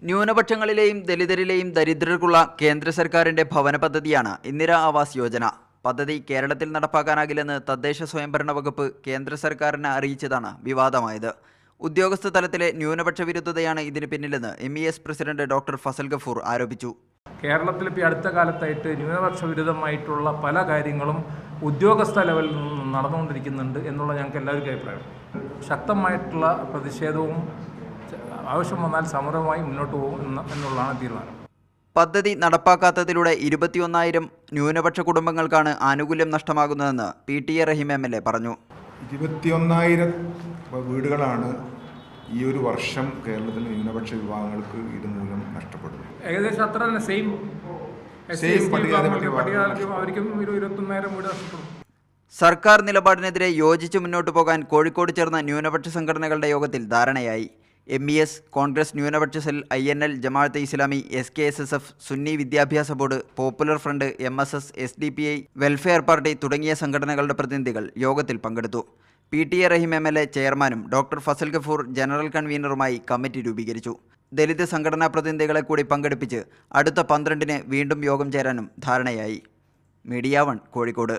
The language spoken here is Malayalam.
ന്യൂനപക്ഷങ്ങളിലെയും ദലിതരിലെയും ദരിദ്രർക്കുള്ള കേന്ദ്ര സർക്കാരിന്റെ ഭവന പദ്ധതിയാണ് ഇന്ദിരാ ആവാസ് യോജന. പദ്ധതി കേരളത്തിൽ നടപ്പാക്കാനാകില്ലെന്ന് തദ്ദേശ സ്വയംഭരണ വകുപ്പ് കേന്ദ്ര സർക്കാരിനെ അറിയിച്ചതാണ് വിവാദമായത്. ഉദ്യോഗസ്ഥ തലത്തിലെ ന്യൂനപക്ഷ വിരുദ്ധതയാണ് ഇതിന് പിന്നിലെന്ന് MES president doctor Fazal Gafoor ആരോപിച്ചു. കേരളത്തിൽ ഇപ്പോൾ അടുത്ത കാലത്തായിട്ട് ന്യൂനപക്ഷ വിരുദ്ധമായിട്ടുള്ള പല കാര്യങ്ങളും ഉദ്യോഗസ്ഥ ലെവലിൽ നിന്ന് നടന്നുകൊണ്ടിരിക്കുന്നുണ്ട് എന്നുള്ള ഞങ്ങൾക്ക് എല്ലാവർക്കും അഭിപ്രായം. ശക്തമായിട്ടുള്ള പ്രതിഷേധവും ആവശ്യം വന്നാൽ സമരവുമായി മുന്നോട്ട് പോകും എന്നുള്ളതാണ് തീരുമാനം. പദ്ധതി നടപ്പാക്കാത്തതിലൂടെ 21,000 ന്യൂനപക്ഷ കുടുംബങ്ങൾക്കാണ് ആനുകൂല്യം നഷ്ടമാകുന്നതെന്ന് PTA റഹീം MLA പറഞ്ഞു. 21,000 വീടുകളാണ് ഈ ഒരു വർഷം കേരളത്തിലെ ന്യൂനപക്ഷ വിഭാഗങ്ങൾക്ക് ഇതുമൂലം നഷ്ടപ്പെടുന്നത്. ഏകദേശം അത്ര തന്നെ സെയിം അവർക്കും 21,000 വീട് നഷ്ടപ്പെടും. സർക്കാർ നിലപാടിനെതിരെ യോജിച്ച് മുന്നോട്ട് പോകാൻ കോഴിക്കോട് ചേർന്ന ന്യൂനപക്ഷ സംഘടനകളുടെ യോഗത്തിൽ ധാരണയായി. MES, കോൺഗ്രസ് ന്യൂനപക്ഷ cell, INL, Jamaat-e Islami, SKSSF, Sunni വിദ്യാഭ്യാസ board, popular front, MSS, SDPI, welfare party തുടങ്ങിയ സംഘടനകളുടെ പ്രതിനിധികൾ യോഗത്തിൽ പങ്കെടുത്തു. PTA റഹീം MLA ചെയർമാനും ഡോക്ടർ ഫസൽ ഗഫൂർ ജനറൽ കൺവീനറുമായി കമ്മിറ്റി രൂപീകരിച്ചു. ദലിത് സംഘടനാ പ്രതിനിധികളെ കൂടി പങ്കെടുപ്പിച്ച് അടുത്ത 12-ന് വീണ്ടും യോഗം ചേരാനും ധാരണയായി. മീഡിയ 1 കോഴിക്കോട്.